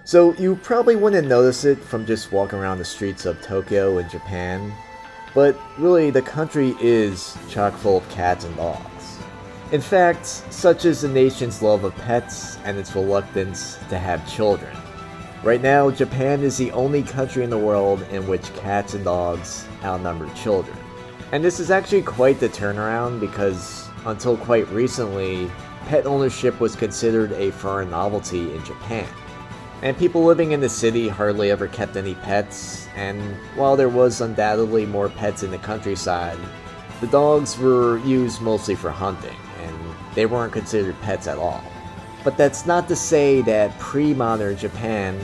So you probably wouldn't notice it from just walking around the streets of Tokyo in Japan, but really the country is chock full of cats and dogs. In fact, such is the nation's love of pets and its reluctance to have children. Right now, Japan is the only country in the world in which cats and dogs outnumber children. And this is actually quite the turnaround because until quite recently, pet ownership was considered a foreign novelty in Japan. And people living in the city hardly ever kept any pets, and while there was undoubtedly more pets in the countryside, the dogs were used mostly for hunting, and they weren't considered pets at all. But that's not to say that pre-modern Japan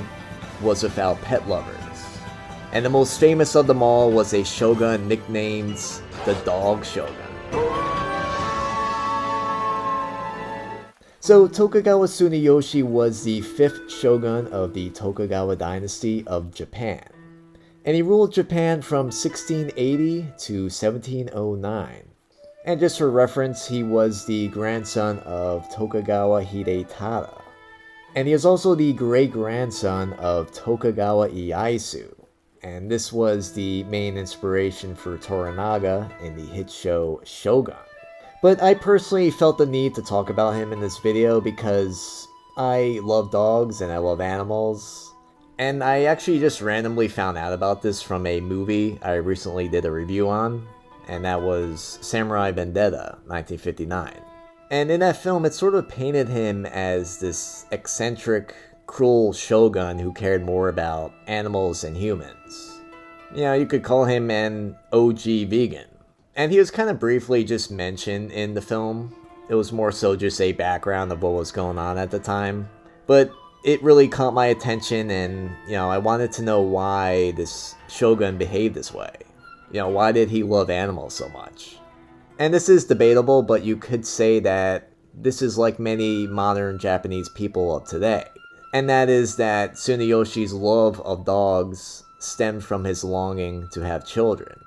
was without pet lovers. And the most famous of them all was a shogun nicknamed the Dog Shogun. So Tokugawa Tsunayoshi was the 5th shogun of the Tokugawa dynasty of Japan. And he ruled Japan from 1680 to 1709. And just for reference, he was the grandson of Tokugawa Hidetada. And he is also the great-grandson of Tokugawa Ieyasu. And this was the main inspiration for Toranaga in the hit show Shogun. But I personally felt the need to talk about him in this video because I love dogs and I love animals. And I actually just randomly found out about this from a movie I recently did a review on, and that was Samurai Vendetta, 1959. And in that film, it sort of painted him as this eccentric, cruel shogun who cared more about animals than humans. You know, you could call him an OG vegan. And he was kind of briefly just mentioned in the film. It was more so just a background of what was going on at the time. But it really caught my attention and, I wanted to know why this shogun behaved this way. Why did he love animals so much? And this is debatable, but you could say that this is like many modern Japanese people of today. And that is that Tsunayoshi's love of dogs stemmed from his longing to have children.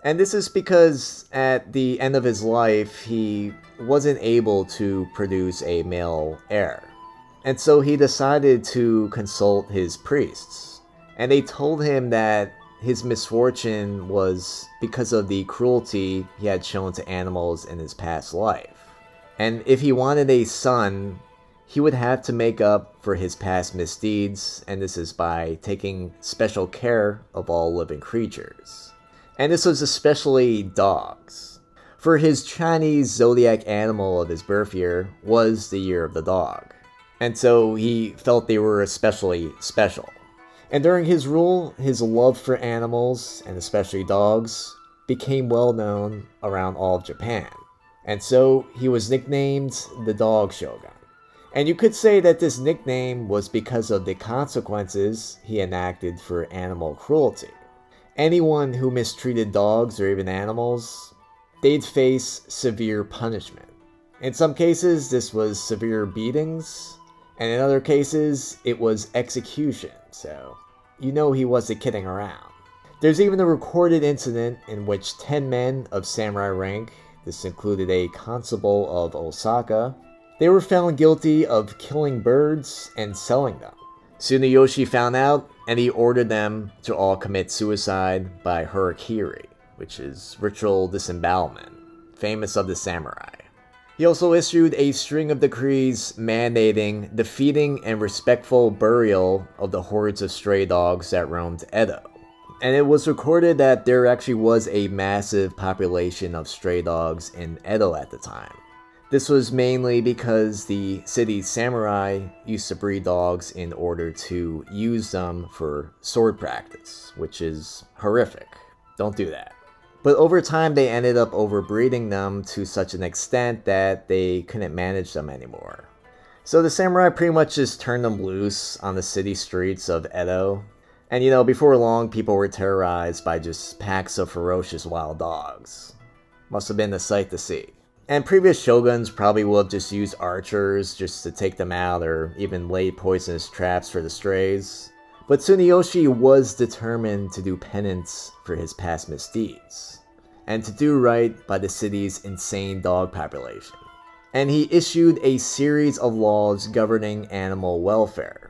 And this is because at the end of his life, he wasn't able to produce a male heir. And so he decided to consult his priests. And they told him that his misfortune was because of the cruelty he had shown to animals in his past life. And if he wanted a son, he would have to make up for his past misdeeds, and this is by taking special care of all living creatures. And this was especially dogs. For his Chinese zodiac animal of his birth year was the year of the dog. And so he felt they were especially special. And during his rule, his love for animals, and especially dogs, became well known around all of Japan. And so he was nicknamed the Dog Shogun. And you could say that this nickname was because of the consequences he enacted for animal cruelty. Anyone who mistreated dogs or even animals, they'd face severe punishment. In some cases, this was severe beatings, and in other cases, it was execution, so he wasn't kidding around. There's even a recorded incident in which 10 men of samurai rank, this included a constable of Osaka, they were found guilty of killing birds and selling them. Tsunayoshi found out, and he ordered them to all commit suicide by harakiri, which is ritual disembowelment, famous of the samurai. He also issued a string of decrees mandating the feeding and respectful burial of the hordes of stray dogs that roamed Edo. And it was recorded that there actually was a massive population of stray dogs in Edo at the time. This was mainly because the city's samurai used to breed dogs in order to use them for sword practice, which is horrific. Don't do that. But over time, they ended up overbreeding them to such an extent that they couldn't manage them anymore. So the samurai pretty much just turned them loose on the city streets of Edo. And before long, people were terrorized by just packs of ferocious wild dogs. Must have been a sight to see. And previous shoguns probably would have just used archers just to take them out or even laid poisonous traps for the strays. But Tsunayoshi was determined to do penance for his past misdeeds, and to do right by the city's insane dog population. And he issued a series of laws governing animal welfare.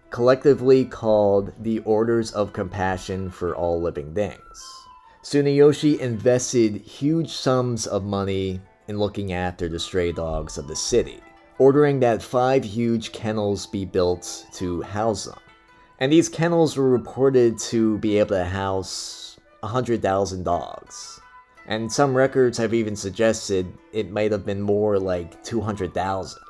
collectively called the Orders of Compassion for All Living Things. Tsunayoshi invested huge sums of money in looking after the stray dogs of the city, ordering that 5 huge kennels be built to house them. And these kennels were reported to be able to house 100,000 dogs. And some records have even suggested it might have been more like 200,000.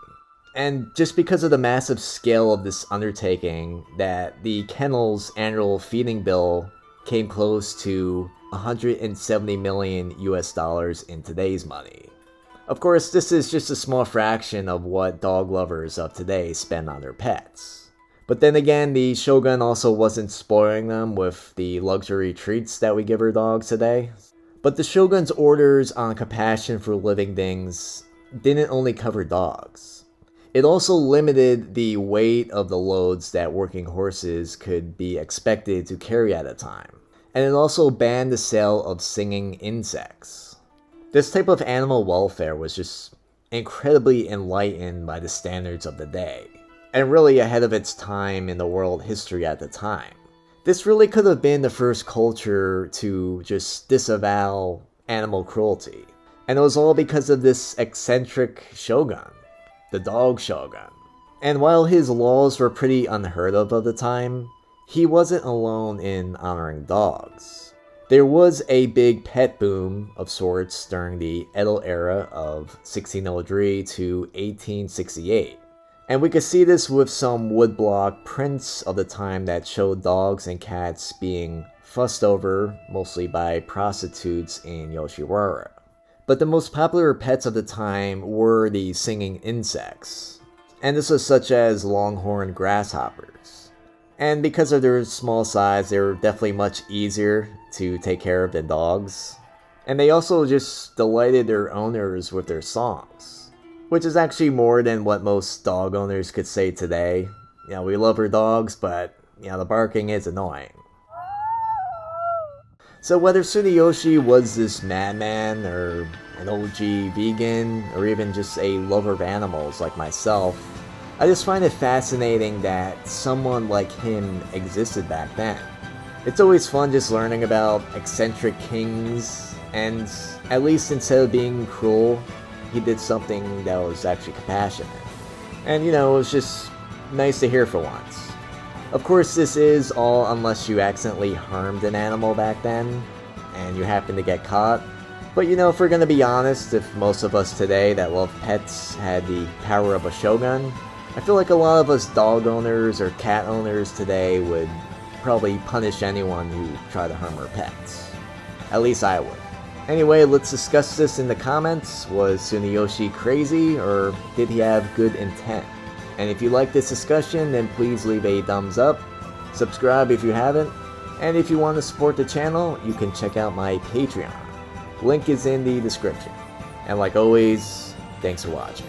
And just because of the massive scale of this undertaking, that the kennel's annual feeding bill came close to 170 million US dollars in today's money. Of course, this is just a small fraction of what dog lovers of today spend on their pets. But then again, the shogun also wasn't spoiling them with the luxury treats that we give our dogs today. But the shogun's orders on compassion for living things didn't only cover dogs. It also limited the weight of the loads that working horses could be expected to carry at a time. And it also banned the sale of singing insects. This type of animal welfare was just incredibly enlightened by the standards of the day, and really ahead of its time in the world history at the time. This really could have been the first culture to just disavow animal cruelty. And it was all because of this eccentric shogun, the Dog Shogun. And while his laws were pretty unheard of the time, he wasn't alone in honoring dogs. There was a big pet boom of sorts during the Edo era of 1603 to 1868. And we could see this with some woodblock prints of the time that showed dogs and cats being fussed over, mostly by prostitutes in Yoshiwara. But the most popular pets of the time were the singing insects, and this was such as longhorn grasshoppers. And because of their small size, they were definitely much easier to take care of than dogs. And they also just delighted their owners with their songs, which is actually more than what most dog owners could say today. You know, we love our dogs, but the barking is annoying. So whether Tsunayoshi was this madman, or an OG vegan, or even just a lover of animals like myself, I just find it fascinating that someone like him existed back then. It's always fun just learning about eccentric kings, and at least instead of being cruel, he did something that was actually compassionate. And it was just nice to hear for once. Of course, this is all unless you accidentally harmed an animal back then, and you happen to get caught. But if we're gonna be honest, if most of us today that love pets had the power of a shogun, I feel like a lot of us dog owners or cat owners today would probably punish anyone who tried to harm our pets. At least I would. Anyway, let's discuss this in the comments. Was Tsunayoshi crazy, or did he have good intent? And if you like this discussion, then please leave a thumbs up, subscribe if you haven't, and if you want to support the channel, you can check out my Patreon. Link is in the description. And like always, thanks for watching.